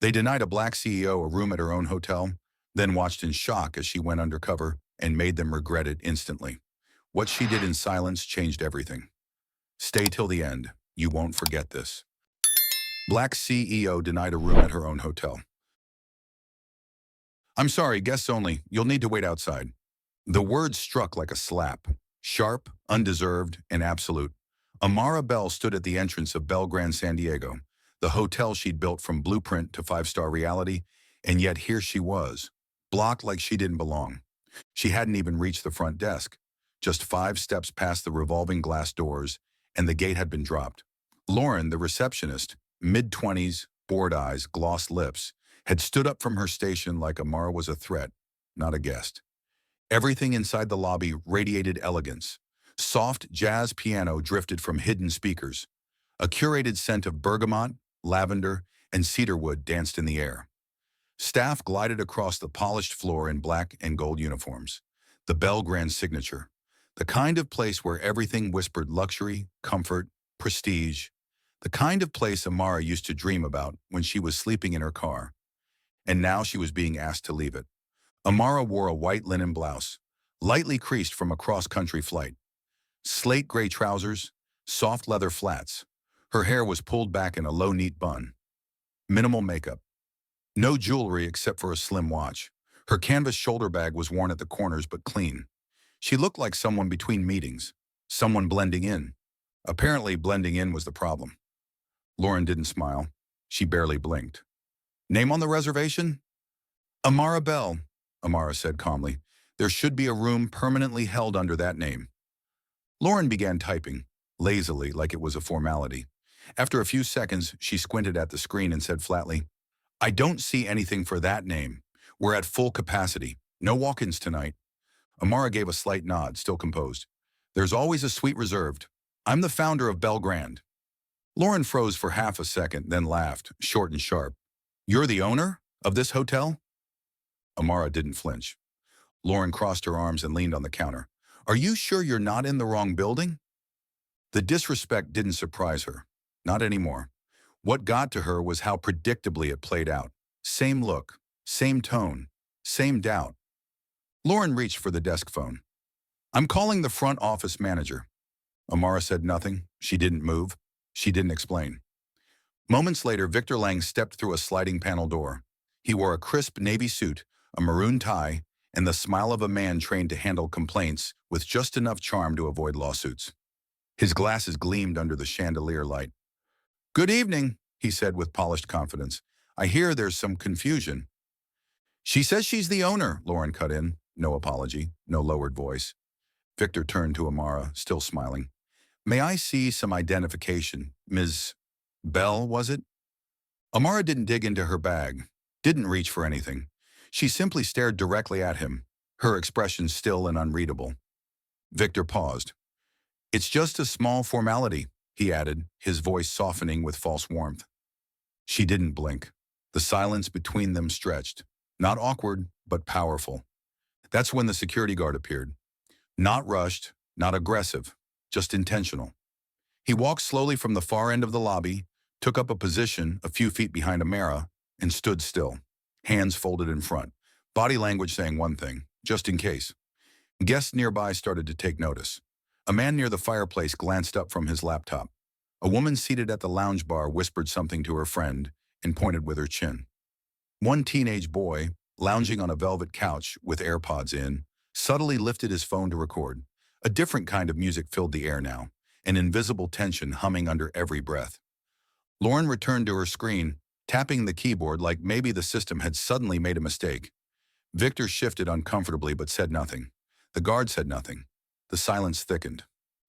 They denied a black CEO a room at her own hotel, then watched in shock as she went undercover and made them regret it instantly. What she did in silence changed everything. Stay till the end. You won't forget this. Black CEO denied a room at her own hotel. I'm sorry, guests only. You'll need to wait outside. The words struck like a slap. Sharp, undeserved, and absolute. Amara Bell stood at the entrance of Belgrande San Diego, the hotel she'd built from blueprint to five-star reality, and yet here she was, blocked like she didn't belong. She hadn't even reached the front desk, just 5 steps past the revolving glass doors, and the gate had been dropped. Lauren, the receptionist, mid-20s, bored eyes, glossed lips, had stood up from her station like Amara was a threat, not a guest. Everything inside the lobby radiated elegance. Soft jazz piano drifted from hidden speakers. A curated scent of bergamot, lavender, and cedarwood danced in the air. Staff glided across the polished floor in black and gold uniforms. The Belgrande signature. The kind of place where everything whispered luxury, comfort, prestige. The kind of place Amara used to dream about when she was sleeping in her car. And now she was being asked to leave it. Amara wore a white linen blouse, lightly creased from a cross-country flight. Slate gray trousers, soft leather flats. Her hair was pulled back in a low, neat bun. Minimal makeup. No jewelry except for a slim watch. Her canvas shoulder bag was worn at the corners but clean. She looked like someone between meetings, someone blending in. Apparently, blending in was the problem. Lauren didn't smile. She barely blinked. Name on the reservation? Amara Bell, Amara said calmly. There should be a room permanently held under that name. Lauren began typing, lazily, like it was a formality. After a few seconds, she squinted at the screen and said flatly, I don't see anything for that name. We're at full capacity. No walk-ins tonight. Amara gave a slight nod, still composed. There's always a suite reserved. I'm the founder of Belgrande. Lauren froze for half a second, then laughed, short and sharp. You're the owner of this hotel? Amara didn't flinch. Lauren crossed her arms and leaned on the counter. Are you sure you're not in the wrong building? The disrespect didn't surprise her. Not anymore. What got to her was how predictably it played out. Same look, same tone, same doubt. Lauren reached for the desk phone. I'm calling the front office manager. Amara said nothing. She didn't move. She didn't explain. Moments later, Victor Lang stepped through a sliding panel door. He wore a crisp navy suit, a maroon tie, and the smile of a man trained to handle complaints with just enough charm to avoid lawsuits. His glasses gleamed under the chandelier light. Good evening, he said with polished confidence. I hear there's some confusion. She says she's the owner, Lauren cut in. No apology, no lowered voice. Victor turned to Amara, still smiling. May I see some identification, Ms. Bell, was it? Amara didn't dig into her bag, didn't reach for anything. She simply stared directly at him, her expression still and unreadable. Victor paused. It's just a small formality, he added, his voice softening with false warmth. She didn't blink. The silence between them stretched. Not awkward, but powerful. That's when the security guard appeared. Not rushed, not aggressive, just intentional. He walked slowly from the far end of the lobby, took up a position a few feet behind Amara, and stood still, hands folded in front, body language saying one thing, just in case. Guests nearby started to take notice. A man near the fireplace glanced up from his laptop. A woman seated at the lounge bar whispered something to her friend and pointed with her chin. One teenage boy, lounging on a velvet couch with AirPods in, subtly lifted his phone to record. A different kind of music filled the air now, an invisible tension humming under every breath. Lauren returned to her screen, tapping the keyboard like maybe the system had suddenly made a mistake. Victor shifted uncomfortably but said nothing. The guard said nothing. The silence thickened.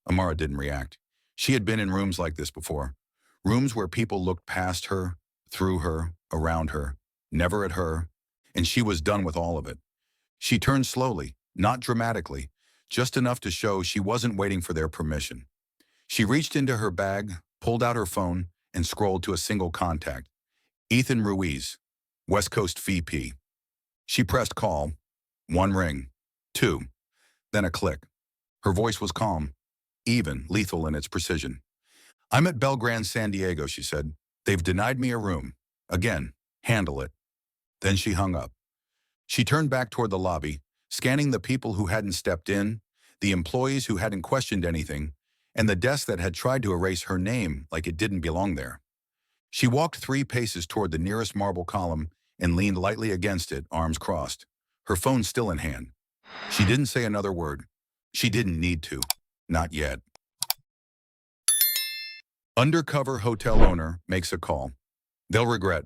Amara didn't react. She had been in rooms like this before. Rooms where people looked past her, through her, around her, never at her, and she was done with all of it. She turned slowly, not dramatically, just enough to show she wasn't waiting for their permission. She reached into her bag, pulled out her phone, and scrolled to a single contact. Ethan Ruiz, West Coast VP. She pressed call. 1 ring. 2. Then a click. Her voice was calm, even, lethal in its precision. I'm at Belgrande San Diego, she said. They've denied me a room. Again. Handle it. Then she hung up. She turned back toward the lobby, scanning the people who hadn't stepped in, the employees who hadn't questioned anything, and the desk that had tried to erase her name like it didn't belong there. She walked 3 paces toward the nearest marble column and leaned lightly against it, arms crossed, her phone still in hand. She didn't say another word. She didn't need to. Not yet. Undercover hotel owner makes a call. They'll regret.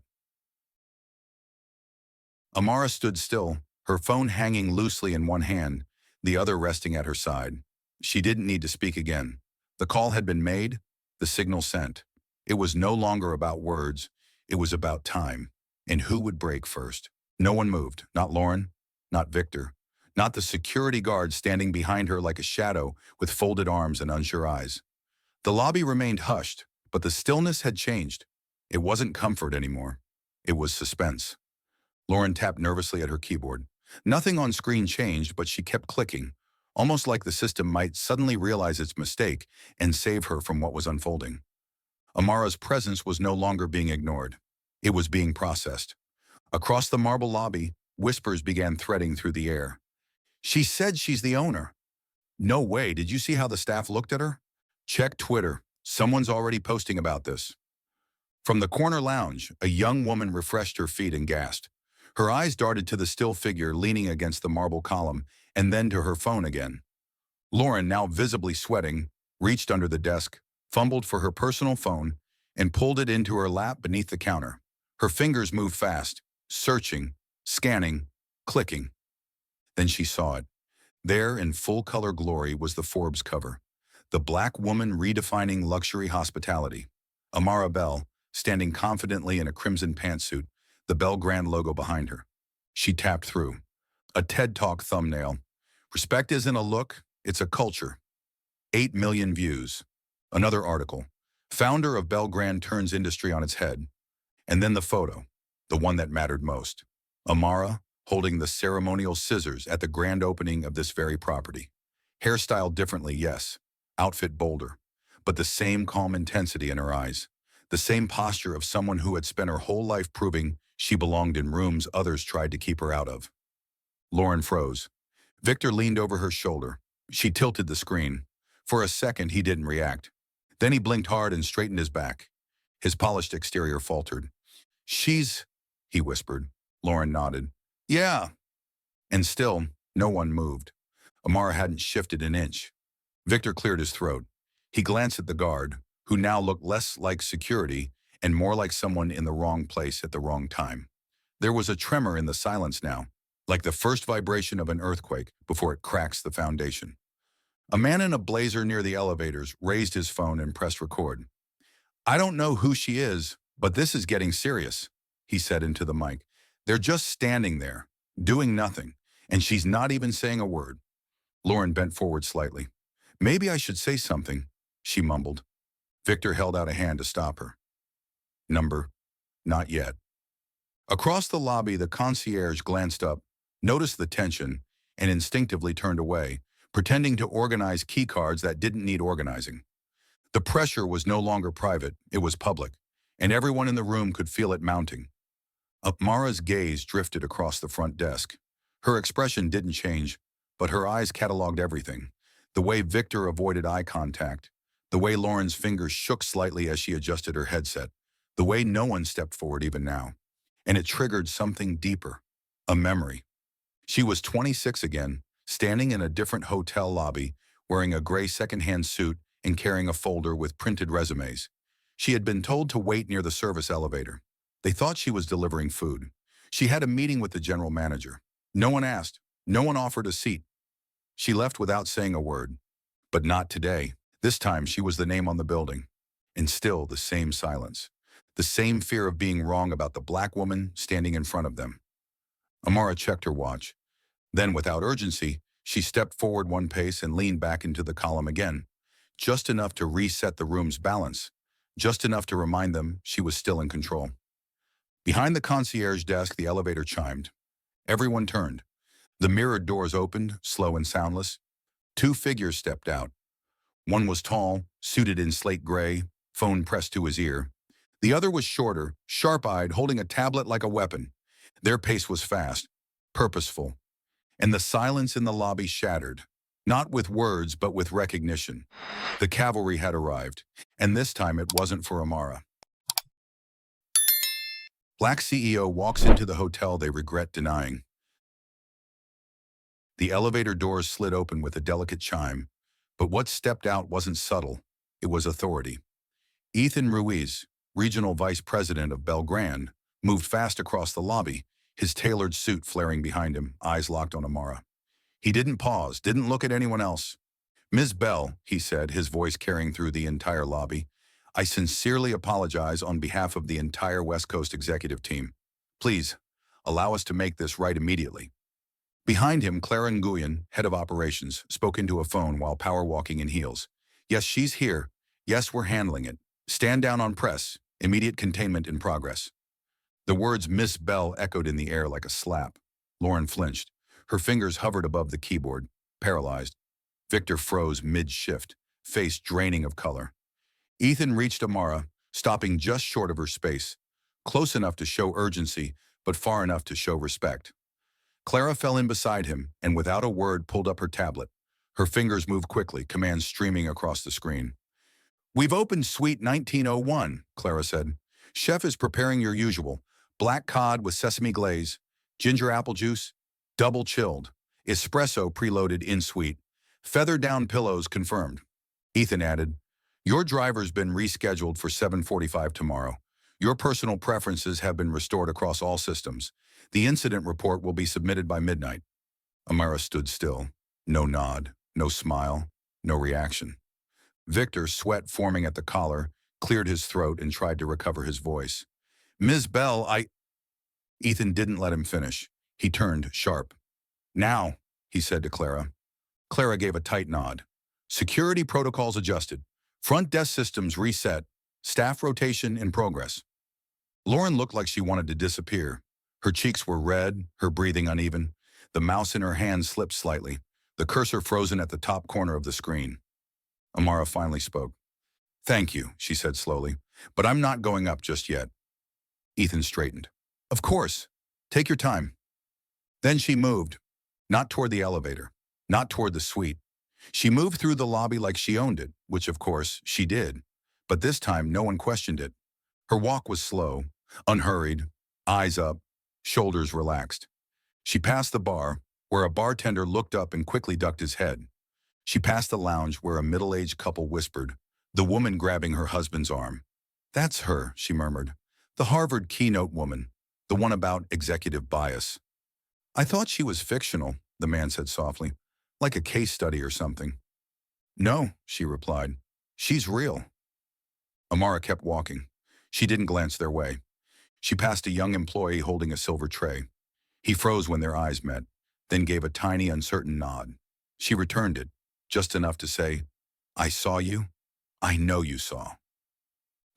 Amara stood still, her phone hanging loosely in one hand, the other resting at her side. She didn't need to speak again. The call had been made, the signal sent. It was no longer about words, it was about time. And who would break first? No one moved, not Lauren, not Victor, not the security guard standing behind her like a shadow with folded arms and unsure eyes. The lobby remained hushed, but the stillness had changed. It wasn't comfort anymore. It was suspense. Lauren tapped nervously at her keyboard. Nothing on screen changed, but she kept clicking, almost like the system might suddenly realize its mistake and save her from what was unfolding. Amara's presence was no longer being ignored. It was being processed. Across the marble lobby, whispers began threading through the air. She said she's the owner. No way, did you see how the staff looked at her? Check Twitter. Someone's already posting about this. From the corner lounge, a young woman refreshed her feet and gasped. Her eyes darted to the still figure leaning against the marble column, and then to her phone again. Lauren, now visibly sweating, reached under the desk, fumbled for her personal phone, and pulled it into her lap beneath the counter. Her fingers moved fast, searching, scanning, clicking. Then she saw it. There, in full-color glory, was the Forbes cover. The black woman redefining luxury hospitality. Amara Bell, standing confidently in a crimson pantsuit, the Bell Grand logo behind her. She tapped through. A TED Talk thumbnail. Respect isn't a look, it's a culture. 8 million views. Another article. Founder of Bell Grand turns industry on its head. And then the photo, the one that mattered most. Amara, holding the ceremonial scissors at the grand opening of this very property. Hairstyle differently, yes. Outfit bolder. But the same calm intensity in her eyes. The same posture of someone who had spent her whole life proving she belonged in rooms others tried to keep her out of. Lauren froze. Victor leaned over her shoulder. She tilted the screen. For a second, he didn't react. Then he blinked hard and straightened his back. His polished exterior faltered. She's, he whispered. Lauren nodded. Yeah. And still, no one moved. Amara hadn't shifted an inch. Victor cleared his throat. He glanced at the guard, who now looked less like security and more like someone in the wrong place at the wrong time. There was a tremor in the silence now, like the first vibration of an earthquake before it cracks the foundation. A man in a blazer near the elevators raised his phone and pressed record. I don't know who she is, but this is getting serious, he said into the mic. They're just standing there, doing nothing, and she's not even saying a word. Lauren bent forward slightly. Maybe I should say something, she mumbled. Victor held out a hand to stop her. Number, not yet. Across the lobby, the concierge glanced up, noticed the tension, and instinctively turned away, pretending to organize key cards that didn't need organizing. The pressure was no longer private, it was public, and everyone in the room could feel it mounting. Mara's gaze drifted across the front desk. Her expression didn't change, but her eyes cataloged everything. The way Victor avoided eye contact, the way Lauren's fingers shook slightly as she adjusted her headset, the way no one stepped forward even now. And it triggered something deeper, a memory. She was 26 again, standing in a different hotel lobby, wearing a gray secondhand suit and carrying a folder with printed resumes. She had been told to wait near the service elevator. They thought she was delivering food. She had a meeting with the general manager. No one asked. No one offered a seat. She left without saying a word. But not today. This time she was the name on the building. And still the same silence. The same fear of being wrong about the black woman standing in front of them. Amara checked her watch. Then, without urgency, she stepped forward 1 pace and leaned back into the column again. Just enough to reset the room's balance. Just enough to remind them she was still in control. Behind the concierge desk, the elevator chimed. Everyone turned. The mirrored doors opened, slow and soundless. 2 figures stepped out. One was tall, suited in slate gray, phone pressed to his ear. The other was shorter, sharp-eyed, holding a tablet like a weapon. Their pace was fast, purposeful, and the silence in the lobby shattered, not with words but with recognition. The cavalry had arrived, and this time it wasn't for Amara. Black CEO walks into the hotel they regret denying. The elevator doors slid open with a delicate chime, but what stepped out wasn't subtle, it was authority. Ethan Ruiz, regional vice president of Belgrande, moved fast across the lobby, his tailored suit flaring behind him, eyes locked on Amara. He didn't pause, didn't look at anyone else. "Ms. Bell," he said, his voice carrying through the entire lobby, "I sincerely apologize on behalf of the entire West Coast executive team. Please, allow us to make this right immediately." Behind him, Clara Nguyen, head of operations, spoke into a phone while power walking in heels. "Yes, she's here. Yes, we're handling it. Stand down on press. Immediate containment in progress." The words "Miss Bell" echoed in the air like a slap. Lauren flinched. Her fingers hovered above the keyboard, paralyzed. Victor froze mid-shift, face draining of color. Ethan reached Amara, stopping just short of her space, close enough to show urgency, but far enough to show respect. Clara fell in beside him and without a word pulled up her tablet. Her fingers moved quickly, commands streaming across the screen. "We've opened Suite 1901, Clara said. "Chef is preparing your usual. Black cod with sesame glaze, ginger apple juice, double chilled, espresso preloaded in suite. Feather down pillows confirmed." Ethan added, "Your driver's been rescheduled for 7:45 tomorrow. Your personal preferences have been restored across all systems. The incident report will be submitted by midnight." Amara stood still. No nod, no smile, no reaction. Victor, sweat forming at the collar, cleared his throat and tried to recover his voice. "Ms. Bell, Ethan didn't let him finish. He turned sharp. "Now," he said to Clara. Clara gave a tight nod. "Security protocols adjusted. Front desk systems reset. Staff rotation in progress." Lauren looked like she wanted to disappear. Her cheeks were red, her breathing uneven. The mouse in her hand slipped slightly, the cursor frozen at the top corner of the screen. Amara finally spoke. "Thank you," she said slowly, "but I'm not going up just yet." Ethan straightened. "Of course. Take your time." Then she moved, not toward the elevator, not toward the suite. She moved through the lobby like she owned it, which of course she did. But this time no one questioned it. Her walk was slow, unhurried, eyes up, shoulders relaxed. She passed the bar, where a bartender looked up and quickly ducked his head. She passed the lounge where a middle-aged couple whispered, the woman grabbing her husband's arm. "That's her," she murmured. "The Harvard keynote woman, the one about executive bias." "I thought she was fictional," the man said softly, "like a case study or something." "No," she replied. "She's real." Amara kept walking. She didn't glance their way. She passed a young employee holding a silver tray. He froze when their eyes met, then gave a tiny, uncertain nod. She returned it, just enough to say, "I saw you. I know you saw."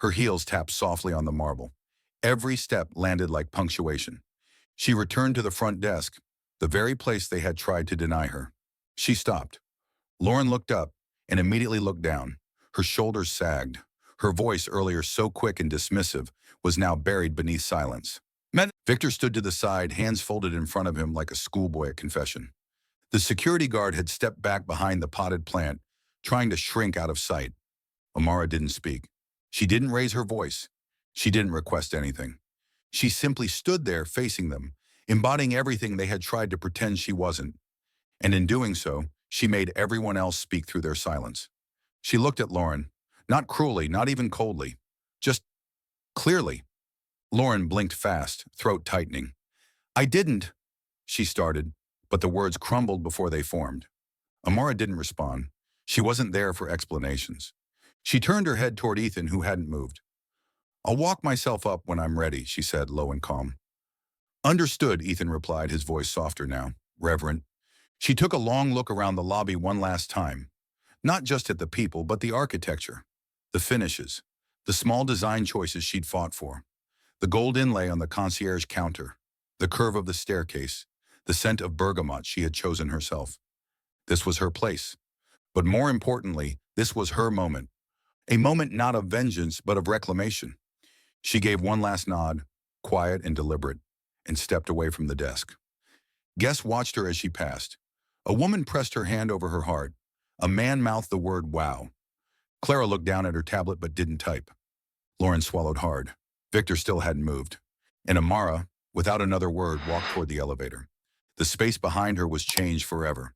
Her heels tapped softly on the marble. Every step landed like punctuation. She returned to the front desk, the very place they had tried to deny her. She stopped. Lauren looked up and immediately looked down. Her shoulders sagged. Her voice, earlier so quick and dismissive, was now buried beneath silence. Victor stood to the side, hands folded in front of him like a schoolboy at confession. The security guard had stepped back behind the potted plant, trying to shrink out of sight. Amara didn't speak. She didn't raise her voice. She didn't request anything. She simply stood there facing them, embodying everything they had tried to pretend she wasn't. And in doing so, she made everyone else speak through their silence. She looked at Lauren, not cruelly, not even coldly, just clearly. Lauren blinked fast, throat tightening. "I didn't," she started, but the words crumbled before they formed. Amara didn't respond. She wasn't there for explanations. She turned her head toward Ethan, who hadn't moved. "I'll walk myself up when I'm ready," she said, low and calm. "Understood," Ethan replied, his voice softer now, reverent. She took a long look around the lobby one last time, not just at the people, but the architecture, the finishes, the small design choices she'd fought for, the gold inlay on the concierge counter, the curve of the staircase, the scent of bergamot she had chosen herself. This was her place. But more importantly, this was her moment. A moment not of vengeance, but of reclamation. She gave one last nod, quiet and deliberate, and stepped away from the desk. Guests watched her as she passed. A woman pressed her hand over her heart. A man mouthed the word wow. Clara looked down at her tablet but didn't type. Lauren swallowed hard. Victor still hadn't moved. And Amara, without another word, walked toward the elevator. The space behind her was changed forever.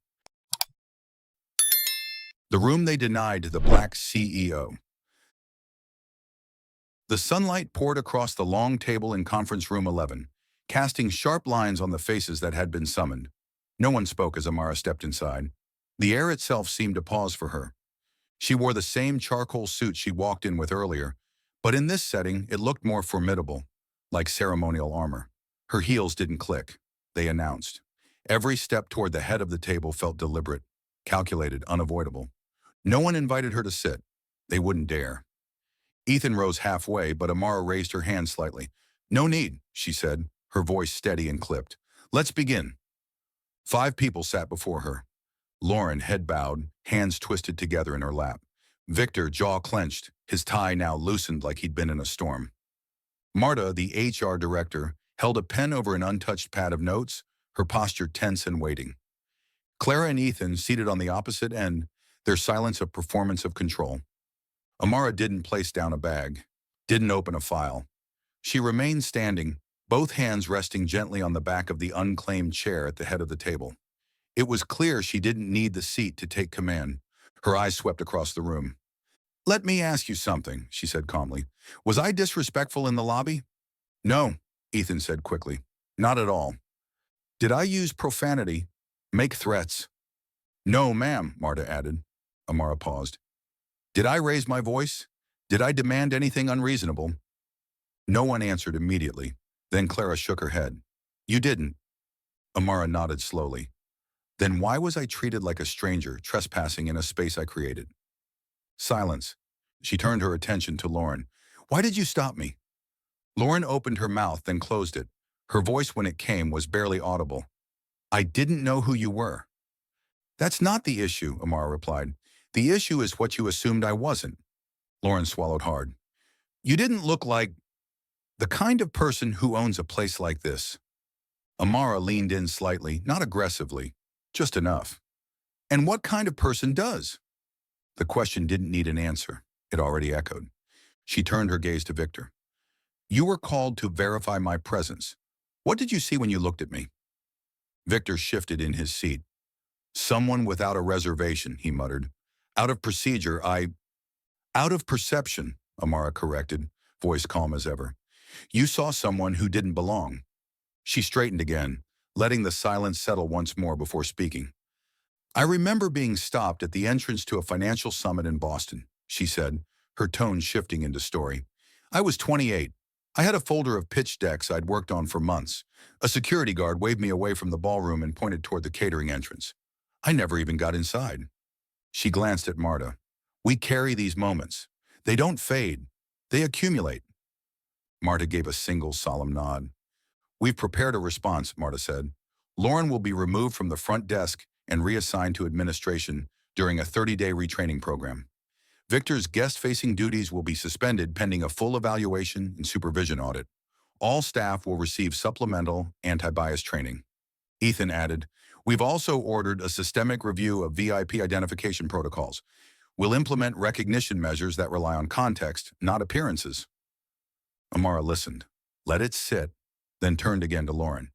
The room they denied to the black CEO. The sunlight poured across the long table in conference room 11, casting sharp lines on the faces that had been summoned. No one spoke as Amara stepped inside. The air itself seemed to pause for her. She wore the same charcoal suit she walked in with earlier, but in this setting, it looked more formidable, like ceremonial armor. Her heels didn't click. They announced. Every step toward the head of the table felt deliberate, calculated, unavoidable. No one invited her to sit. They wouldn't dare. Ethan rose halfway, but Amara raised her hand slightly. "No need," she said, her voice steady and clipped. "Let's begin." 5 people sat before her. Lauren, head bowed, hands twisted together in her lap. Victor, jaw clenched, his tie now loosened like he'd been in a storm. Marta, the HR director, held a pen over an untouched pad of notes, her posture tense and waiting. Clara and Ethan, seated on the opposite end, their silence a performance of control. Amara didn't place down a bag, didn't open a file. She remained standing, both hands resting gently on the back of the unclaimed chair at the head of the table. It was clear she didn't need the seat to take command. Her eyes swept across the room. "Let me ask you something," she said calmly. "Was I disrespectful in the lobby?" "No," Ethan said quickly. "Not at all." "Did I use profanity? Make threats?" "No, ma'am," Marta added. Amara paused. "Did I raise my voice? Did I demand anything unreasonable?" No one answered immediately. Then Clara shook her head. "You didn't." Amara nodded slowly. "Then why was I treated like a stranger trespassing in a space I created?" Silence. She turned her attention to Lauren. "Why did you stop me?" Lauren opened her mouth, then closed it. Her voice, when it came, was barely audible. "I didn't know who you were." "That's not the issue," Amara replied. "The issue is what you assumed I wasn't." Lauren swallowed hard. "You didn't look like the kind of person who owns a place like this." Amara leaned in slightly, not aggressively, just enough. "And what kind of person does?" The question didn't need an answer. It already echoed. She turned her gaze to Victor. "You were called to verify my presence. What did you see when you looked at me?" Victor shifted in his seat. "Someone without a reservation," he muttered. "Out of procedure, Out of perception," Amara corrected, voice calm as ever. "You saw someone who didn't belong." She straightened again, letting the silence settle once more before speaking. "I remember being stopped at the entrance to a financial summit in Boston," she said, her tone shifting into story. "I was 28. I had a folder of pitch decks I'd worked on for months. A security guard waved me away from the ballroom and pointed toward the catering entrance. I never even got inside." She glanced at Marta. "We carry these moments. They don't fade. They accumulate." Marta gave a single solemn nod. "We've prepared a response," Marta said. "Lauren will be removed from the front desk and reassigned to administration during a 30-day retraining program. Victor's guest-facing duties will be suspended pending a full evaluation and supervision audit. All staff will receive supplemental anti-bias training." Ethan added, "We've also ordered a systemic review of VIP identification protocols. We'll implement recognition measures that rely on context, not appearances." Amara listened, let it sit, then turned again to Lauren.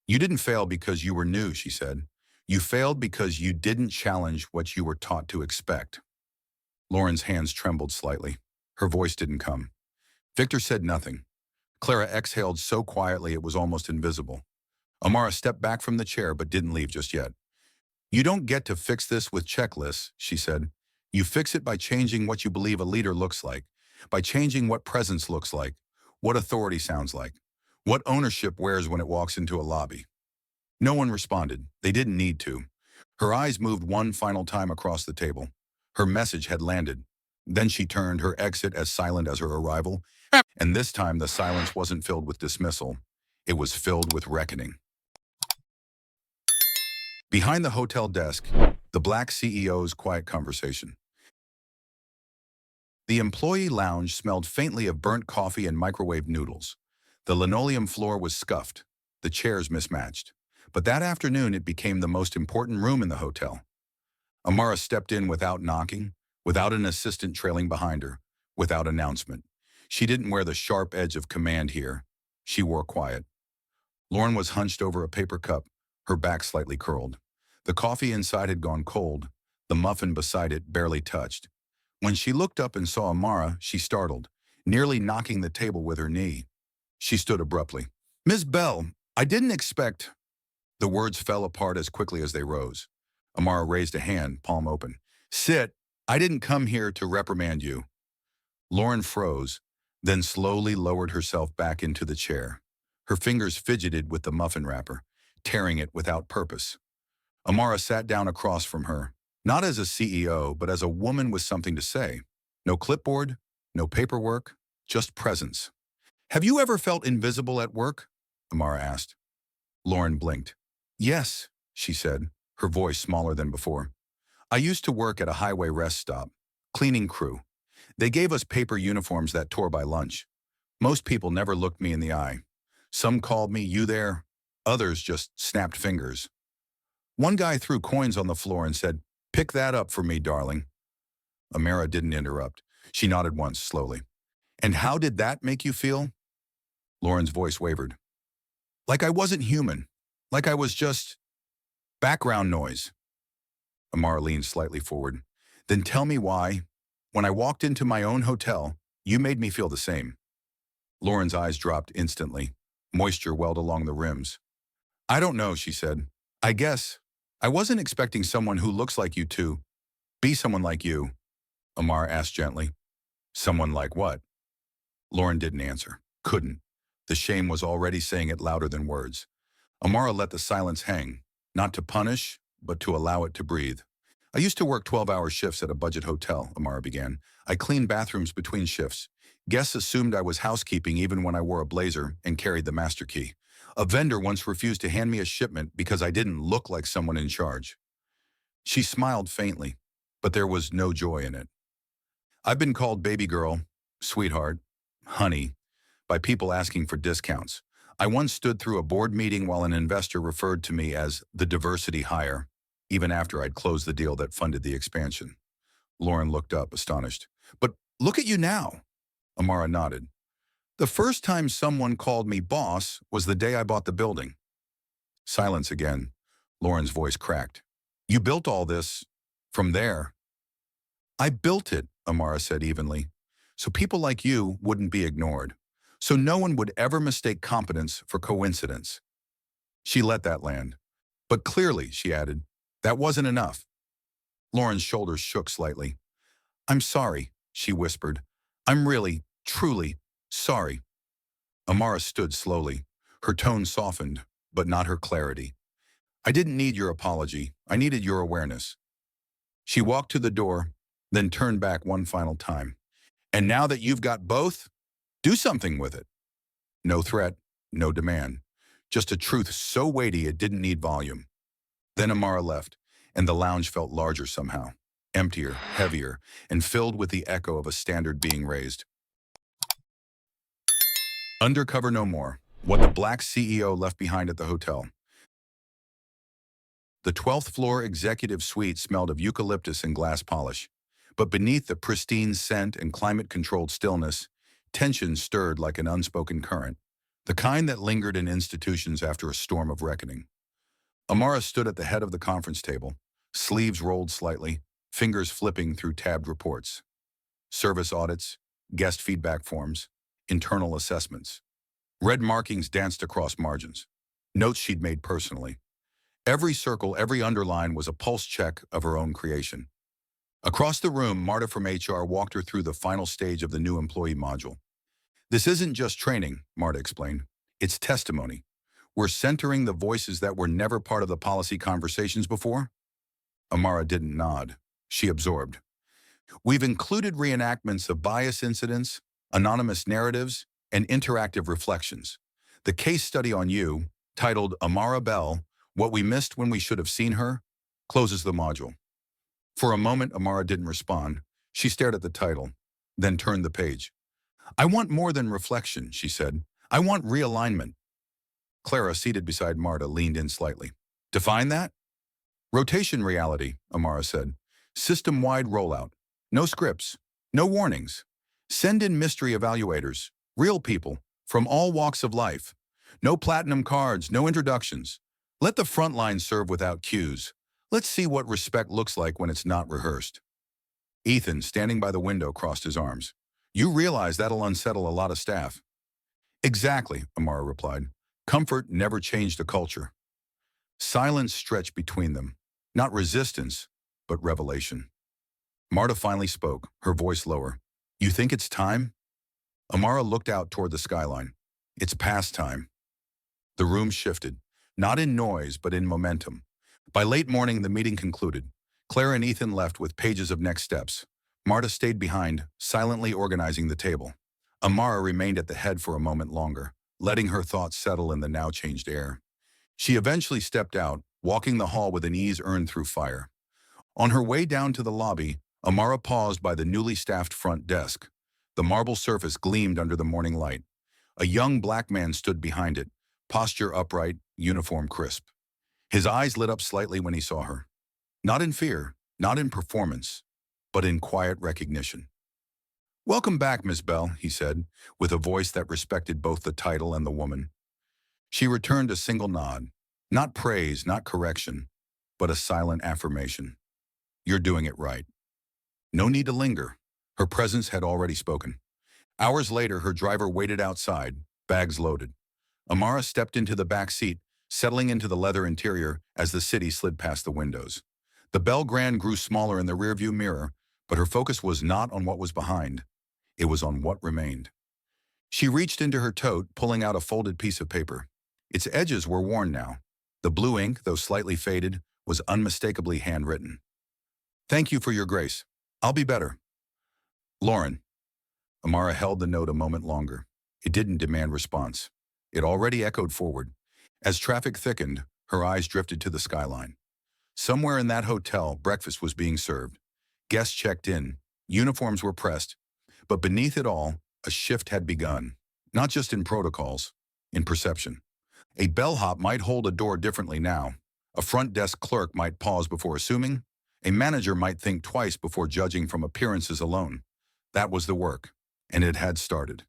"You didn't fail because you were new," she said. "You failed because you didn't challenge what you were taught to expect." Lauren's hands trembled slightly. Her voice didn't come. Victor said nothing. Clara exhaled so quietly it was almost invisible. Amara stepped back from the chair but didn't leave just yet. "You don't get to fix this with checklists," she said. "You fix it by changing what you believe a leader looks like, by changing what presence looks like, what authority sounds like, what ownership wears when it walks into a lobby." No one responded. They didn't need to. Her eyes moved one final time across the table. Her message had landed. Then she turned, her exit as silent as her arrival. And this time the silence wasn't filled with dismissal. It was filled with reckoning. Behind the hotel desk, the black CEO's quiet conversation. The employee lounge smelled faintly of burnt coffee and microwave noodles. The linoleum floor was scuffed, the chairs mismatched. But that afternoon it became the most important room in the hotel. Amara stepped in without knocking, without an assistant trailing behind her, without announcement. She didn't wear the sharp edge of command here. She wore quiet. Lauren was hunched over a paper cup, her back slightly curled. The coffee inside had gone cold, the muffin beside it barely touched. When she looked up and saw Amara, she startled, nearly knocking the table with her knee. She stood abruptly. "Miss Bell, I didn't expect—" The words fell apart as quickly as they rose. Amara raised a hand, palm open. "Sit. I didn't come here to reprimand you." Lauren froze, then slowly lowered herself back into the chair. Her fingers fidgeted with the muffin wrapper, tearing it without purpose. Amara sat down across from her, not as a CEO, but as a woman with something to say. No clipboard, no paperwork, just presence. "Have you ever felt invisible at work?" Amara asked. Lauren blinked. "Yes," she said, her voice smaller than before. "I used to work at a highway rest stop, cleaning crew. They gave us paper uniforms that tore by lunch. Most people never looked me in the eye. Some called me, 'You there?' Others just snapped fingers. One guy threw coins on the floor and said, 'Pick that up for me, darling.'" Amara didn't interrupt. She nodded once, slowly. "And how did that make you feel?" Lauren's voice wavered. "Like I wasn't human. Like I was just background noise." Amara leaned slightly forward. "Then tell me why, when I walked into my own hotel, you made me feel the same." Lauren's eyes dropped instantly. Moisture welled along the rims. "I don't know," she said. "I guess I wasn't expecting someone who looks like you to be someone like you." Amara asked gently. "Someone like what?" Lauren didn't answer. Couldn't. The shame was already saying it louder than words. Amara let the silence hang, not to punish, but to allow it to breathe. "I used to work 12-hour shifts at a budget hotel," Amara began. "I cleaned bathrooms between shifts. Guests assumed I was housekeeping even when I wore a blazer and carried the master key. A vendor once refused to hand me a shipment because I didn't look like someone in charge." She smiled faintly, but there was no joy in it. "I've been called baby girl, sweetheart, honey, by people asking for discounts. I once stood through a board meeting while an investor referred to me as the diversity hire, even after I'd closed the deal that funded the expansion." Lauren looked up, astonished. "But look at you now." Amara nodded. "The first time someone called me boss was the day I bought the building." Silence again. Lauren's voice cracked. "You built all this from there." "I built it," Amara said evenly, "so people like you wouldn't be ignored. So no one would ever mistake competence for coincidence." She let that land. "But clearly," she added, "that wasn't enough." Lauren's shoulders shook slightly. "I'm sorry," she whispered. "I'm really, truly sorry." Amara stood slowly. Her tone softened, but not her clarity. "I didn't need your apology. I needed your awareness." She walked to the door, then turned back one final time. "And now that you've got both, do something with it." No threat, no demand. Just a truth so weighty it didn't need volume. Then Amara left, and the lounge felt larger somehow. Emptier, heavier, and filled with the echo of a standard being raised. Undercover no more. What the black CEO left behind at the hotel. The 12th floor executive suite smelled of eucalyptus and glass polish. But beneath the pristine scent and climate-controlled stillness, tension stirred like an unspoken current, the kind that lingered in institutions after a storm of reckoning. Amara stood at the head of the conference table, sleeves rolled slightly, fingers flipping through tabbed reports. Service audits, guest feedback forms, internal assessments. Red markings danced across margins. Notes she'd made personally. Every circle, every underline was a pulse check of her own creation. Across the room, Marta from HR walked her through the final stage of the new employee module. "This isn't just training," Marta explained. "It's testimony. We're centering the voices that were never part of the policy conversations before." Amara didn't nod. She absorbed. "We've included reenactments of bias incidents, anonymous narratives, and interactive reflections. The case study on you, titled Amara Bell, What We Missed When We Should Have Seen Her, closes the module." For a moment, Amara didn't respond. She stared at the title. then turned the page. I want more than reflection, she said. I want realignment. Clara, seated beside Marta, leaned in slightly. Define that? Rotation reality, Amara said. System-wide rollout. No scripts. No warnings. Send in mystery evaluators. Real people. From all walks of life. No platinum cards, no introductions. Let the front line serve without cues. Let's see what respect looks like when it's not rehearsed. Ethan, standing by the window, crossed his arms. You realize that'll unsettle a lot of staff. Exactly, Amara replied. Comfort never changed a culture. Silence stretched between them. Not resistance, but revelation. Marta finally spoke, her voice lower. You think it's time? Amara looked out toward the skyline. It's past time. The room shifted, not in noise, but in momentum. By late morning, the meeting concluded. Clara and Ethan left with pages of next steps. Marta stayed behind, silently organizing the table. Amara remained at the head for a moment longer, letting her thoughts settle in the now-changed air. She eventually stepped out, walking the hall with an ease earned through fire. On her way down to the lobby, Amara paused by the newly staffed front desk. The marble surface gleamed under the morning light. A young black man stood behind it, posture upright, uniform crisp. His eyes lit up slightly when he saw her. Not in fear, not in performance, but in quiet recognition. Welcome back, Miss Bell, he said, with a voice that respected both the title and the woman. She returned a single nod. Not praise, not correction, but a silent affirmation. You're doing it right. No need to linger. Her presence had already spoken. Hours later, her driver waited outside, bags loaded. Amara stepped into the back seat, settling into the leather interior as the city slid past the windows. The Bell Grand grew smaller in the rearview mirror, but her focus was not on what was behind. It was on what remained. She reached into her tote, pulling out a folded piece of paper. Its edges were worn now. The blue ink, though slightly faded, was unmistakably handwritten. Thank you for your grace. I'll be better. Lauren. Amara held the note a moment longer. It didn't demand response. It already echoed forward. As traffic thickened, her eyes drifted to the skyline. Somewhere in that hotel, breakfast was being served. Guests checked in. Uniforms were pressed. But beneath it all, a shift had begun. Not just in protocols, in perception. A bellhop might hold a door differently now. A front desk clerk might pause before assuming. A manager might think twice before judging from appearances alone. That was the work, and it had started.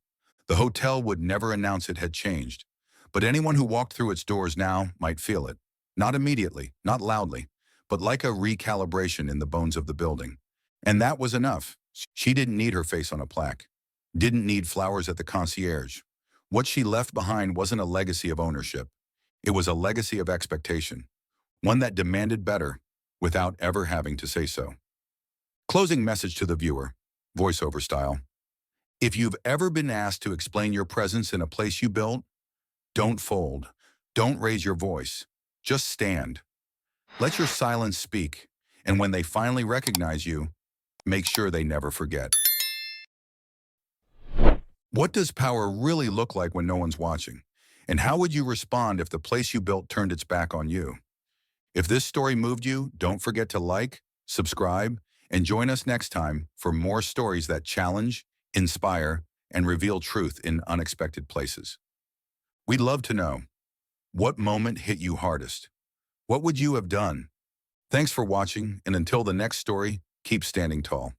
The hotel would never announce it had changed, but anyone who walked through its doors now might feel it. Not immediately, not loudly, but like a recalibration in the bones of the building. And that was enough. She didn't need her face on a plaque. Didn't need flowers at the concierge. What she left behind wasn't a legacy of ownership. It was a legacy of expectation. One that demanded better, without ever having to say so. Closing message to the viewer, voiceover style. If you've ever been asked to explain your presence in a place you built, don't fold. Don't raise your voice. Just stand. Let your silence speak, and when they finally recognize you, make sure they never forget. What does power really look like when no one's watching? And how would you respond if the place you built turned its back on you? If this story moved you, don't forget to like, subscribe, and join us next time for more stories that challenge, inspire, and reveal truth in unexpected places. We'd love to know, what moment hit you hardest? What would you have done? Thanks for watching, and until the next story, keep standing tall.